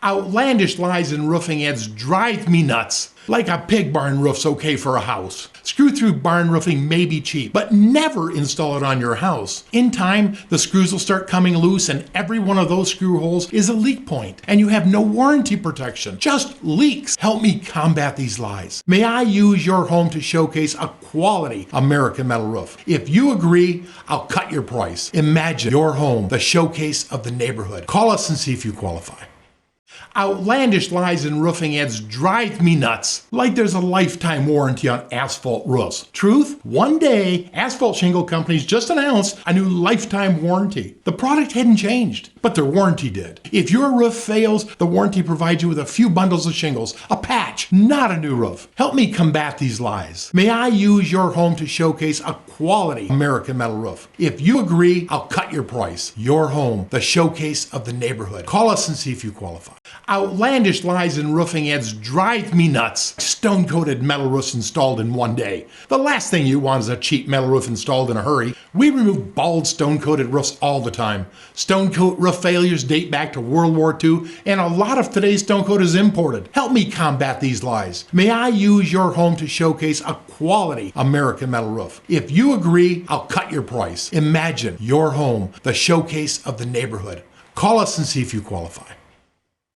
Outlandish lies in roofing ads drive me nuts. Like a pig barn roof's okay for a house. Screw-through barn roofing may be cheap, but never install it on your house. In time, the screws will start coming loose and every one of those screw holes is a leak point, and you have no warranty protection, just leaks. Help me combat these lies. May I use your home to showcase a quality American metal roof? If you agree, I'll cut your price. Imagine your home, the showcase of the neighborhood. Call us and see if you qualify. Outlandish lies in roofing ads drive me nuts. Like there's a lifetime warranty on asphalt roofs. Truth? One day, asphalt shingle companies just announced a new lifetime warranty. The product hadn't changed, but their warranty did. If your roof fails, the warranty provides you with a few bundles of shingles, a patch, not a new roof. Help me combat these lies. May I use your home to showcase a quality American metal roof? If you agree, I'll cut your price. Your home, the showcase of the neighborhood. Call us and see if you qualify. Outlandish lies in roofing ads drive me nuts. Stone-coated metal roofs installed in one day. The last thing you want is a cheap metal roof installed in a hurry. We remove bald stone-coated roofs all the time. Stone-coat roof failures date back to World War II, and a lot of today's stone coat is imported. Help me combat these lies. May I use your home to showcase a quality American metal roof? If you agree, I'll cut your price. Imagine your home, the showcase of the neighborhood. Call us and see if you qualify.